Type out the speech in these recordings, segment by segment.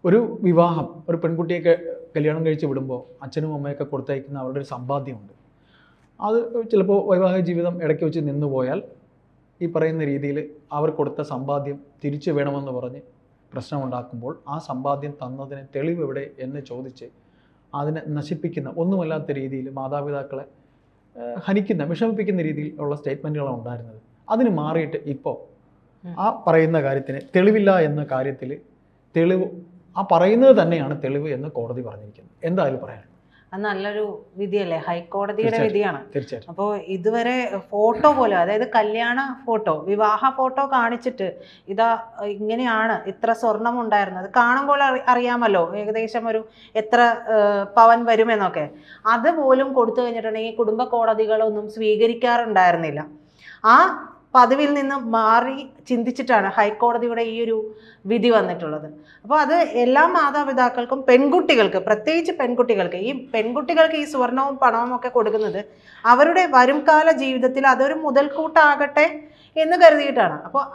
ഒരു വിവാഹം ഒരു പെൺകുട്ടിയൊക്കെ കല്യാണം കഴിച്ച് വിടുമ്പോൾ അച്ഛനും അമ്മയൊക്കെ കൊടുത്തയക്കുന്ന അവരുടെ ഒരു സമ്പാദ്യമുണ്ട്. അത് ചിലപ്പോൾ വൈവാഹിക ജീവിതം ഇടയ്ക്ക് വെച്ച് നിന്നുപോയാൽ ഈ പറയുന്ന രീതിയിൽ അവർ കൊടുത്ത സമ്പാദ്യം തിരിച്ചു വേണമെന്ന് പറഞ്ഞ് പ്രശ്നമുണ്ടാക്കുമ്പോൾ ആ സമ്പാദ്യം തന്നതിന് തെളിവ് എവിടെ എന്ന് ചോദിച്ച് അതിനെ നശിപ്പിക്കുന്ന ഒന്നുമല്ലാത്ത രീതിയിൽ മാതാപിതാക്കളെ ഹനിക്കുന്ന വിഷമിപ്പിക്കുന്ന രീതിയിൽ ഉള്ള സ്റ്റേറ്റ്മെൻറ്റുകളാണ് ഉണ്ടായിരുന്നത്. അതിന് മാറിയിട്ട് ഇപ്പോൾ ആ പറയുന്ന കാര്യത്തിന് തെളിവില്ല എന്ന കാര്യത്തിൽ തെളിവ് ആ പറയുന്നത് തന്നെയാണ് തെളിവ് എന്ന് കോടതി പറഞ്ഞിരിക്കുന്നത്. എന്തായാലും പറയാൻ അത് നല്ലൊരു വിധിയല്ലേ, ഹൈക്കോടതിയുടെ വിധിയാണ്. തീർച്ചയായിട്ടും. അപ്പോൾ ഇതുവരെ ഫോട്ടോ പോലെ, അതായത് കല്യാണ ഫോട്ടോ, വിവാഹ ഫോട്ടോ കാണിച്ചിട്ട് ഇതാ ഇങ്ങനെയാണ്, ഇത്ര സ്വർണം ഉണ്ടായിരുന്നത് കാണുമ്പോൾ അറിയാമല്ലോ ഏകദേശം ഒരു എത്ര പവൻ വരുമെന്നൊക്കെ. അതുപോലും കൊടുത്തു കഴിഞ്ഞിട്ടുണ്ടെങ്കിൽ കുടുംബ കോടതികളൊന്നും സ്വീകരിക്കാറുണ്ടായിരുന്നില്ല. ആ പതിവിൽ നിന്ന് മാറി ചിന്തിച്ചിട്ടാണ് ഹൈക്കോടതിയുടെ ഈ ഒരു വിധി വന്നിട്ടുള്ളത്. അപ്പോൾ അത് എല്ലാ മാതാപിതാക്കൾക്കും, പെൺകുട്ടികൾക്ക്, പ്രത്യേകിച്ച് പെൺകുട്ടികൾക്ക്, ഈ പെൺകുട്ടികൾക്ക് ഈ സ്വർണവും പണവും ഒക്കെ കൊടുക്കുന്നത് അവരുടെ വരുംകാല ജീവിതത്തിൽ അതൊരു മുതൽക്കൂട്ടാകട്ടെ എന്ന് കരുതിയിട്ടാണ്. അപ്പോൾ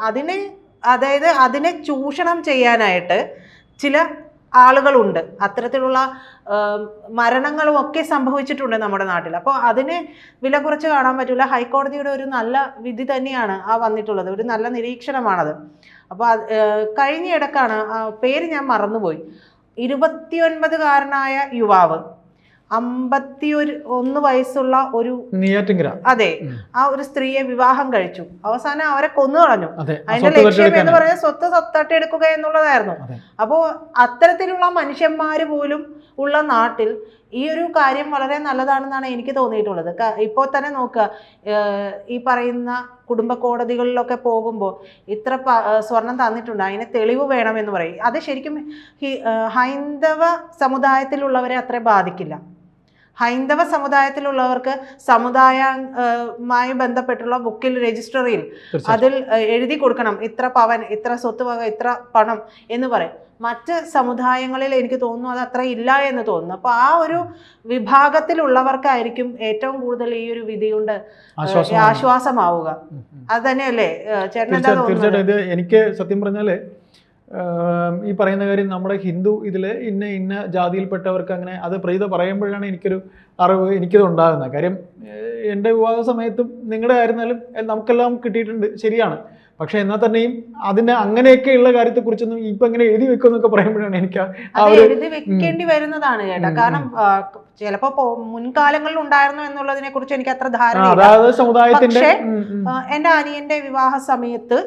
അതിനെ ചൂഷണം ചെയ്യാനായിട്ട് ചില ആളുകളുണ്ട്. അത്തരത്തിലുള്ള മരണങ്ങളും ഒക്കെ സംഭവിച്ചിട്ടുണ്ട് നമ്മുടെ നാട്ടിൽ. അപ്പോൾ അതിനെ വില കുറച്ച് കാണാൻ പറ്റില്ല. ഹൈക്കോടതിയുടെ ഒരു നല്ല വിധി തന്നെയാണ് ആ വന്നിട്ടുള്ളത്, ഒരു നല്ല നിരീക്ഷണമാണത്. അപ്പോൾ കഴിഞ്ഞ ഇടക്കാണ്, പേര് ഞാൻ മറന്നുപോയി, 29കാരനായ യുവാവ് 51 വയസ്സുള്ള ഒരു അതെ ആ ഒരു സ്ത്രീയെ വിവാഹം കഴിച്ചു. അവസാനം അവരെ കൊന്നു കളഞ്ഞു. അതിന്റെ ലക്ഷ്യം എന്ന് പറഞ്ഞാൽ സ്വത്ത് തട്ടിയെടുക്കുക എന്നുള്ളതായിരുന്നു. അപ്പോ അത്തരത്തിലുള്ള മനുഷ്യന്മാര് പോലും ഉള്ള നാട്ടിൽ ഈ ഒരു കാര്യം വളരെ നല്ലതാണെന്നാണ് എനിക്ക് തോന്നിയിട്ടുള്ളത്. ഇപ്പോൾ തന്നെ നോക്കുക, ഈ പറയുന്ന കുടുംബ കോടതികളിലൊക്കെ പോകുമ്പോൾ ഇത്ര സ്വർണം തന്നിട്ടുണ്ട്, അതിന് തെളിവ് വേണമെന്ന് പറയും. അത് ശരിക്കും ഹൈന്ദവ സമുദായത്തിലുള്ളവരെ അത്ര ബാധിക്കില്ല. ഹൈന്ദവ സമുദായത്തിലുള്ളവർക്ക് സമുദായവുമായി ബന്ധപ്പെട്ടുള്ള ബുക്കിൽ, രജിസ്റ്ററിൽ അതിൽ എഴുതി കൊടുക്കണം ഇത്ര പവൻ, ഇത്ര സ്വത്ത് വക, ഇത്ര പണം എന്ന് പറയും. മറ്റ് സമുദായങ്ങളിൽ എനിക്ക് തോന്നുന്നു അത് അത്ര ഇല്ല എന്ന് തോന്നുന്നു. അപ്പോൾ ആ ഒരു വിഭാഗത്തിലുള്ളവർക്കായിരിക്കും ഏറ്റവും കൂടുതൽ ഈ ഒരു വിധി കൊണ്ട് ആശ്വാസമാവുക. അത് തന്നെയല്ലേ ചേട്ടൻ എന്താ തോന്നുന്നത്? ഇത് എനിക്ക് സത്യം പറഞ്ഞാല് ഈ പറയുന്ന കാര്യം നമ്മുടെ ഹിന്ദു ഇതിൽ ഇന്ന ജാതിയിൽപ്പെട്ടവർക്ക് അങ്ങനെ അത് പ്രീത പറയുമ്പോഴാണ് എനിക്കൊരു അറിവ് എനിക്കത് ഉണ്ടാകുന്നത്. കാര്യം എൻ്റെ വിവാഹ സമയത്തും നിങ്ങളുടെ ആയിരുന്നാലും നമുക്കെല്ലാം കിട്ടിയിട്ടുണ്ട്, ശരിയാണ്. പക്ഷെ എന്നാൽ തന്നെയും അതിന് അങ്ങനെയൊക്കെയുള്ള കാര്യത്തെക്കുറിച്ചൊന്നും ഇപ്പൊ എങ്ങനെ എഴുതി വെക്കുമെന്നൊക്കെ പറയുമ്പോഴാണ് എനിക്ക് എഴുതി വെക്കേണ്ടി വരുന്നതാണ് കേട്ടോ. കാരണം ചിലപ്പോ മുൻകാലങ്ങളിൽ ഉണ്ടായിരുന്നു എന്നുള്ളതിനെ കുറിച്ച് എനിക്ക് അത്ര ധാരണ. പക്ഷേ എന്റെ അനിയന്റെ വിവാഹ സമയത്ത്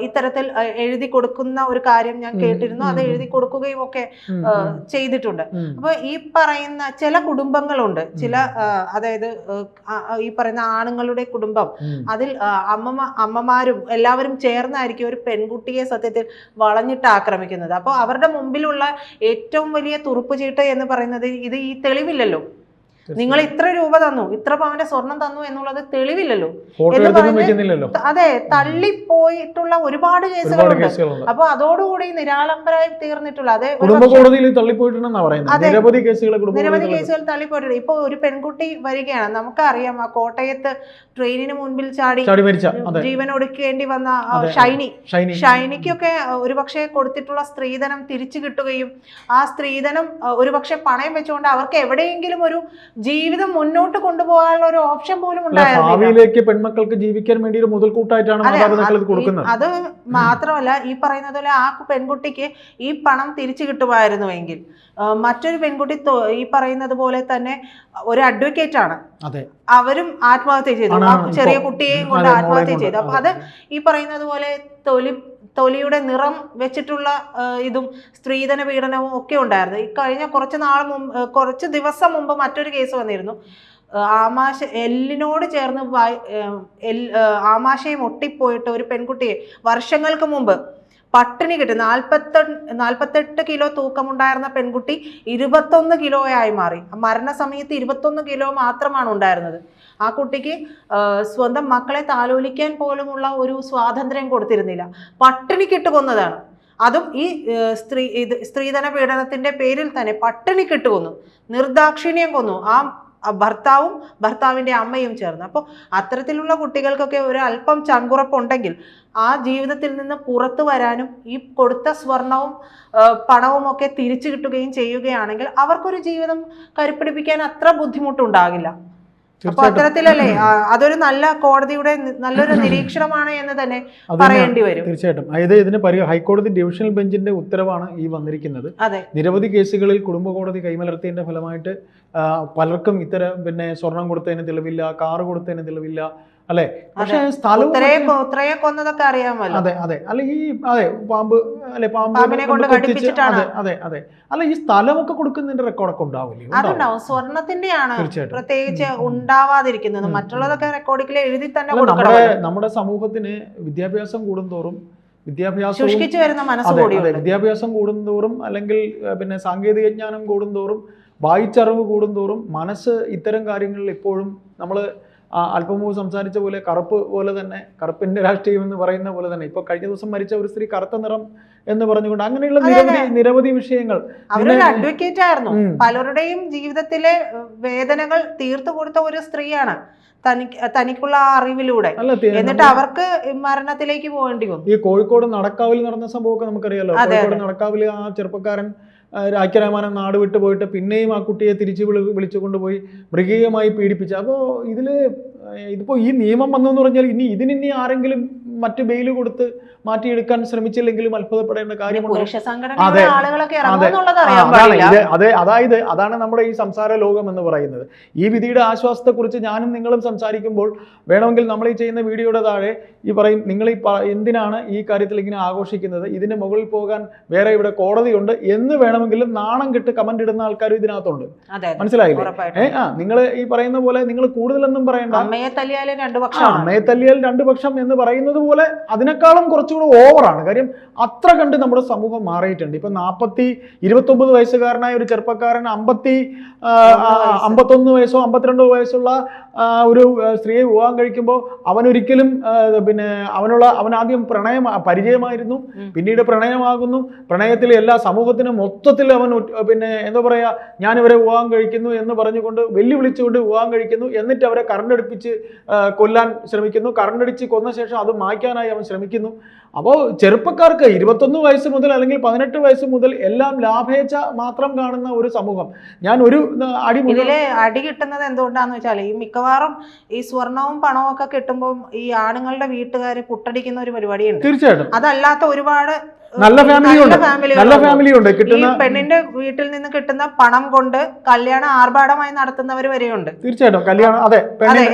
ഇത്തരത്തിൽ എഴുതി കൊടുക്കുന്ന ഒരു കാര്യം ഞാൻ കേട്ടിരുന്നു. അത് എഴുതി കൊടുക്കുകയും ഒക്കെ ചെയ്തിട്ടുണ്ട്. അപ്പൊ ഈ പറയുന്ന ചില കുടുംബങ്ങളുണ്ട്, ചില അതായത് ഈ പറയുന്ന ആണുങ്ങളുടെ കുടുംബം, അതിൽ അമ്മമാരും എല്ലാവരും ചേർന്നായിരിക്കും ഒരു പെൺകുട്ടിയെ സത്യത്തിൽ വളഞ്ഞിട്ട് ആക്രമിക്കുന്നത്. അപ്പോൾ അവരുടെ മുമ്പിലുള്ള ഏറ്റവും വലിയ തുറുപ്പ് ചീട്ട് എന്ന് പറയുന്നത് ഇത് ഈ തെളിവില്ലല്ലോ. നിങ്ങൾ ഇത്ര രൂപ തന്നു, ഇത്ര പവന്റെ സ്വർണം തന്നു എന്നുള്ളത് തെളിവില്ലല്ലോ എന്ന് പറഞ്ഞ് അതെ തള്ളിപ്പോയിട്ടുള്ള ഒരുപാട് കേസുകളുണ്ട്. അപ്പൊ അതോടുകൂടി നിരാലംബരായി തീർന്നിട്ടുള്ള നിരവധി കേസുകൾ തള്ളിപ്പോയിട്ടുണ്ട്. ഇപ്പൊ ഒരു പെൺകുട്ടി വരികയാണ്, നമുക്കറിയാം ആ കോട്ടയത്ത് ട്രെയിനിന് മുൻപിൽ ചാടി ജീവൻ ഒടുക്കേണ്ടി വന്ന ഷൈനിക്കൊക്കെ ഒരുപക്ഷെ കൊടുത്തിട്ടുള്ള സ്ത്രീധനം തിരിച്ചു കിട്ടുകയും ആ സ്ത്രീധനം ഒരുപക്ഷെ പണയം വെച്ചുകൊണ്ട് അവർക്ക് എവിടെയെങ്കിലും ഒരു ജീവിതം മുന്നോട്ട് കൊണ്ടുപോകാനുള്ള ഒരു ഓപ്ഷൻ പോലും ഉണ്ടായിരുന്നില്ല. പെൺമക്കൾക്ക് ജീവിക്കാൻ വേണ്ടി ഒരു മുതൽക്കൂട്ടായിട്ടാണ് കൊടുക്കുന്നത്. അത് മാത്രമല്ല, ഈ പറയുന്നത് പോലെ ആ പെൺകുട്ടിക്ക് ഈ പണം തിരിച്ചു കിട്ടുമായിരുന്നുവെങ്കിൽ മറ്റൊരു പെൺകുട്ടി ഈ പറയുന്നത് പോലെ തന്നെ ഒരു അഡ്വക്കേറ്റ് ആണ്, അവരും ആത്മഹത്യ ചെയ്തു, ചെറിയ കുട്ടിയെയും കൊണ്ട് ആത്മഹത്യ ചെയ്തു. അപ്പൊ അത് ഈ പറയുന്നത് പോലെ തൊലിയുടെ നിറം വെച്ചിട്ടുള്ള ഇതും സ്ത്രീധന പീഡനവും ഒക്കെ ഉണ്ടായിരുന്നു. ഈ കഴിഞ്ഞ കുറച്ച് ദിവസം മുമ്പ് മറ്റൊരു കേസ് വന്നിരുന്നു. എല്ലിനോട് ചേർന്ന് ആമാശയം ഒട്ടിപ്പോയിട്ട് ഒരു പെൺകുട്ടിയെ വർഷങ്ങൾക്ക് മുമ്പ് പട്ടിണി കിട്ടി. 48 കിലോ തൂക്കമുണ്ടായിരുന്ന പെൺകുട്ടി 21 കിലോയായി മാറി. മരണസമയത്ത് 21 കിലോ മാത്രമാണ് ഉണ്ടായിരുന്നത്. ആ കുട്ടിക്ക് സ്വന്തം മക്കളെ താലോലിക്കാൻ പോലുമുള്ള ഒരു സ്വാതന്ത്ര്യം കൊടുത്തിരുന്നില്ല. പട്ടിണിക്കിട്ട് കൊന്നതാണ്. അതും ഈ സ്ത്രീധന പീഡനത്തിന്റെ പേരിൽ തന്നെ പട്ടിണിക്കിട്ട് കൊന്നു, നിർദാക്ഷിണ്യം കൊന്നു. ആ ഭർത്താവും ഭർത്താവിൻ്റെ അമ്മയും ചേർന്ന്. അപ്പോൾ അത്തരത്തിലുള്ള കുട്ടികൾക്കൊക്കെ ഒരു അല്പം ചങ്കുറപ്പുണ്ടെങ്കിൽ ആ ജീവിതത്തിൽ നിന്ന് പുറത്തു വരാനും ഈ കൊടുത്ത സ്വർണവും പണവും ഒക്കെ തിരിച്ചു കിട്ടുകയും ചെയ്യുകയാണെങ്കിൽ അവർക്കൊരു ജീവിതം കരുപ്പിടിപ്പിക്കാൻ അത്ര ബുദ്ധിമുട്ടുണ്ടാകില്ല. അപ്പൊ അത്തരത്തിലല്ലേ അതൊരു നല്ല കോടതിയുടെ നല്ലൊരു നിരീക്ഷണമാണ് എന്ന് തന്നെ പറയേണ്ടി വരും. തീർച്ചയായിട്ടും. അതായത് ഇതിന് ഹൈക്കോടതി ഡിവിഷണൽ ബെഞ്ചിന്റെ ഉത്തരവാണ് ഈ വന്നിരിക്കുന്നത്. നിരവധി കേസുകളിൽ കുടുംബ കോടതി കൈമലർത്തിയതിന്റെ ഫലമായിട്ട് പലർക്കും ഇത്തരം സ്വർണം കൊടുത്തതിന് തെളിവില്ല, കാറ് കൊടുത്തതിന് തെളിവില്ല, അല്ലെ? പക്ഷേ സ്ഥലം കൊന്നതൊക്കെ അറിയാമല്ലോ. അതെ അതെ. അല്ല ഈ അതെ പാമ്പ് അല്ലെ പാമ്പിനെ കൊണ്ട് കടിപ്പിച്ചിട്ടാണ്. അതെ അതെ. അല്ല ഈ സ്ഥലമൊക്കെ കൊടുക്കുന്നതിന്റെ റെക്കോർഡൊക്കെ ഉണ്ടാവില്ലേ? അതുണ്ടാവും. സ്വർണത്തിന്റെയാണ് പ്രത്യേകിച്ച് ഉണ്ടാവാതിരിക്കുന്നത്. മറ്റുള്ളതൊക്കെ റെക്കോർഡിൽ എഴുതി തന്നെ കൊടുക്കണം. നമ്മുടെ സമൂഹത്തിന് വിദ്യാഭ്യാസം കൂടുന്തോറും വിദ്യാഭ്യാസം കൂടുന്തോറും അല്ലെങ്കിൽ സാങ്കേതിക ജ്ഞാനം കൂടുന്തോറും വായിച്ചറിവ് കൂടുന്തോറും മനസ്സ് ഇത്തരം കാര്യങ്ങളിൽ ഇപ്പോഴും നമ്മൾ അല്പം മുമ്പ് സംസാരിച്ച പോലെ കറുപ്പ് പോലെ തന്നെ, കറുപ്പിന്റെ രാഷ്ട്രീയം എന്ന് പറയുന്ന പോലെ തന്നെ, ഇപ്പൊ കഴിഞ്ഞ ദിവസം മരിച്ച ഒരു സ്ത്രീ കറുത്ത നിറം എന്ന് പറഞ്ഞുകൊണ്ട് അങ്ങനെയുള്ള നിരവധി വിഷയങ്ങൾ. അവരൊരു അഡ്വക്കേറ്റ് ആയിരുന്നു. പലരുടെയും ജീവിതത്തിലെ വേദനകൾ തീർത്തു കൊടുത്ത ഒരു സ്ത്രീയാണ് തനിക്കുള്ള അറിവിലൂടെ. എന്നിട്ട് അവർക്ക് മരണത്തിലേക്ക് പോകേണ്ടി വന്നു. ഈ കോഴിക്കോട് നടക്കാവിൽ നടന്ന സംഭവമൊക്കെ നമുക്കറിയാലോ. കോഴിക്കോട് നടക്കാവിൽ ആ ചെറുപ്പക്കാരൻ രാജ്യരാമാനം നാട് വിട്ടു പോയിട്ട് പിന്നെയും ആ കുട്ടിയെ തിരിച്ചു വിളിച്ചു കൊണ്ടുപോയി മൃഗീയമായി പീഡിപ്പിച്ചു. അപ്പോൾ ഇതിപ്പോ ഈ നിയമം വന്നു എന്ന് പറഞ്ഞാൽ ഇതിനി ആരെങ്കിലും മറ്റു ബെയിൽ കൊടുത്ത് മാറ്റിയെടുക്കാൻ ശ്രമിച്ചില്ലെങ്കിലും അത്ഭുതപ്പെടേണ്ട കാര്യമുണ്ട്. അതാണ് നമ്മുടെ ഈ സംസാര ലോകം എന്ന് പറയുന്നത്. ഈ വിധിയുടെ ആശ്വാസത്തെക്കുറിച്ച് ഞാനും നിങ്ങളും സംസാരിക്കുമ്പോൾ വേണമെങ്കിൽ നമ്മൾ ഈ ചെയ്യുന്ന വീഡിയോയുടെ താഴെ ഈ പറയും, നിങ്ങൾ എന്തിനാണ് ഈ കാര്യത്തിൽ ഇങ്ങനെ ആഘോഷിക്കുന്നത്, ഇതിന് മുകളിൽ പോകാൻ വേറെ ഇവിടെ കോടതിയുണ്ട് എന്ന് വേണമെങ്കിലും നാണം കെട്ട് കമന്റ് ഇടുന്ന ആൾക്കാരും ഇതിനകത്തുണ്ട്. മനസ്സിലായില്ലേ? നിങ്ങൾ ഈ പറയുന്ന പോലെ നിങ്ങൾ കൂടുതലൊന്നും പറയണ്ട. അമ്മയെ തല്ലിയാൽ രണ്ടു പക്ഷം എന്ന് പറയുന്നത് പോലെ അതിനേക്കാളും കുറച്ചുകൂടെ ഓവറാണ്. കാര്യം അത്ര കണ്ട് നമ്മുടെ സമൂഹം മാറിയിട്ടുണ്ട്. ഇപ്പൊ 29 വയസ്സുകാരനായ ഒരു ചെറുപ്പക്കാരൻ 51 വയസ്സോ 52 വയസ്സുള്ള ഒരു സ്ത്രീയെ വിവാഹം കഴിക്കുമ്പോൾ അവനൊരിക്കലും അവനാദ്യം പരിചയമായിരുന്നു, പിന്നീട് പ്രണയമാകുന്നു. പ്രണയത്തിൽ എല്ലാ സമൂഹത്തിനും മൊത്തത്തിൽ അവൻ എന്താ പറയാ, ഞാനിവരെ വിവാഹം കഴിക്കുന്നു എന്ന് പറഞ്ഞുകൊണ്ട് വെല്ലുവിളിച്ചുകൊണ്ട് വിവാഹം കഴിക്കുന്നു. എന്നിട്ട് അവരെ കറണ്ടടിപ്പിച്ച് കൊല്ലാൻ ശ്രമിക്കുന്നു. കറണ്ടടിച്ച് കൊന്ന ശേഷം അത് മായ്ക്കാനായി അവൻ ശ്രമിക്കുന്നു. അപ്പോൾ ചെറുപ്പക്കാർക്ക് 21 വയസ്സ് മുതൽ അല്ലെങ്കിൽ 18 വയസ്സ് മുതൽ എല്ലാം ലാഭേച്ഛ മാത്രം കാണുന്ന ഒരു സമൂഹം. ഞാൻ ഒരു അടി കിട്ടുന്നത് എന്തുകൊണ്ടാന്ന് വെച്ചാൽ ഈ മിക്കവാറും ഈ സ്വർണവും പണവും ഒക്കെ കിട്ടുമ്പോൾ ഈ ആണുങ്ങളുടെ വീട്ടുകാർ പുട്ടടിക്കുന്ന ഒരു പരിപാടിയുണ്ട്. തീർച്ചയായിട്ടും. അതല്ലാത്ത ഒരുപാട് നല്ല ഫാമിലിയുണ്ട്. ഈ പെണ്ണിന്റെ വീട്ടിൽ നിന്ന് കിട്ടുന്ന പണം കൊണ്ട് കല്യാണം ആർഭാടമായി നടത്തുന്നവർ വരെയുണ്ട്. തീർച്ചയായിട്ടും. കല്യാണം അതെ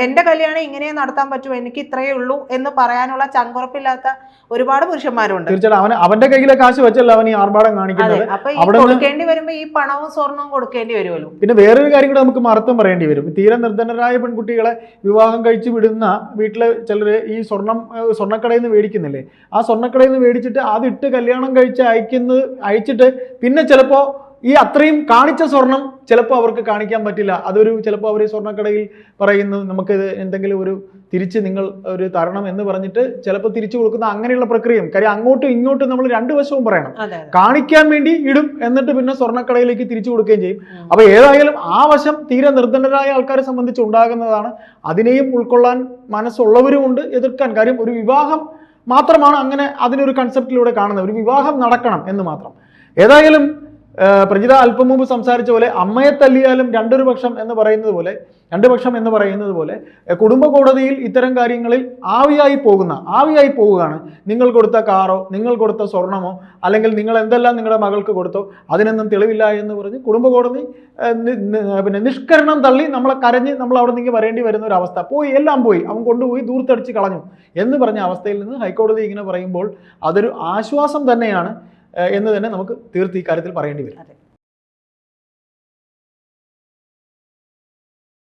എന്റെ കല്യാണം ഇങ്ങനെ നടത്താൻ പറ്റും, എനിക്ക് ഇത്രയേ ഉള്ളൂ എന്ന് പറയാനുള്ള ചങ്കുറപ്പില്ലാത്ത ഒരുപാട് പുരുഷന്മാരുണ്ട്. തീർച്ചയായിട്ടും. അവന്റെ കയ്യിലെ കാശ് വെച്ചല്ല അവൻ ഈ ആർഭാടം കാണിക്കുന്നത്. അപ്പൊ ഈ കൊടുക്കേണ്ടി വരുമ്പോ ഈ പണവും സ്വർണവും കൊടുക്കേണ്ടി വരുമല്ലോ. പിന്നെ വേറൊരു കാര്യം കൂടെ നമുക്ക് മറുത്തും പറയേണ്ടി വരും. തീരെ നിർധനരായ പെൺകുട്ടികളെ വിവാഹം കഴിച്ചു വിടുന്ന വീട്ടില് ചിലര് ഈ സ്വർണ്ണക്കടയിൽ നിന്ന് മേടിക്കുന്നില്ലേ, ആ സ്വർണ്ണക്കടയിൽ നിന്ന് മേടിച്ചിട്ട് അതിട്ട് കല്യാണം കഴിച്ച് അയച്ചിട്ട് പിന്നെ ചിലപ്പോ ഈ അത്രയും കാണിച്ച സ്വർണം ചിലപ്പോൾ അവർക്ക് കാണിക്കാൻ പറ്റില്ല. ചിലപ്പോൾ അവർ സ്വർണ്ണക്കടയിൽ പറയുന്നു നമുക്ക് എന്തെങ്കിലും ഒരു തിരിച്ച് നിങ്ങൾ ഒരു തരണം എന്ന് പറഞ്ഞിട്ട് ചിലപ്പോൾ തിരിച്ചു കൊടുക്കുന്ന അങ്ങനെയുള്ള പ്രക്രിയയും. കാര്യം അങ്ങോട്ടും ഇങ്ങോട്ടും നമ്മൾ രണ്ടു വശവും പറയണം. കാണിക്കാൻ വേണ്ടി ഇടും, എന്നിട്ട് പിന്നെ സ്വർണ്ണക്കടയിലേക്ക് തിരിച്ചു കൊടുക്കുകയും ചെയ്യും. അപ്പൊ ഏതായാലും ആ വശം തീരെ നിർധനരായ ആൾക്കാരെ സംബന്ധിച്ച് ഉണ്ടാകുന്നതാണ്. അതിനെയും ഉൾക്കൊള്ളാൻ മനസ്സുള്ളവരുമുണ്ട്, എതിർക്കാൻ. കാര്യം ഒരു വിവാഹം മാത്രമാണ് അങ്ങനെ അതിനൊരു കൺസെപ്റ്റിലൂടെ കാണുന്നത്. ഒരു വിവാഹം നടക്കണം എന്ന് മാത്രം. ഏതായാലും പ്രജിത അല്പം മുമ്പ് സംസാരിച്ച പോലെ അമ്മയെ തല്ലിയാലും രണ്ടു പക്ഷം എന്ന് പറയുന്നത് പോലെ കുടുംബ കോടതിയിൽ ഇത്തരം കാര്യങ്ങളിൽ ആവിയായി പോവുകയാണ്. നിങ്ങൾ കൊടുത്ത കാറോ നിങ്ങൾ കൊടുത്ത സ്വർണമോ അല്ലെങ്കിൽ നിങ്ങൾ എന്തെല്ലാം നിങ്ങളുടെ മകൾക്ക് കൊടുത്തോ അതിനൊന്നും തെളിവില്ല എന്ന് പറഞ്ഞ് കുടുംബ കോടതി നിഷ്കരണം തള്ളി നമ്മളെ കരഞ്ഞ് നമ്മൾ അവിടെ നിന്ന് വരേണ്ടി വരുന്ന ഒരു അവസ്ഥ. എല്ലാം പോയി, അവൻ കൊണ്ടുപോയി ദൂർത്തടിച്ച് കളഞ്ഞു എന്ന് പറഞ്ഞ അവസ്ഥയിൽ നിന്ന് ഹൈക്കോടതി ഇങ്ങനെ പറയുമ്പോൾ അതൊരു ആശ്വാസം തന്നെയാണ് എന്ന് തന്നെ നമുക്ക് തീർത്ത് ഈ കാര്യത്തിൽ പറയേണ്ടി വരും.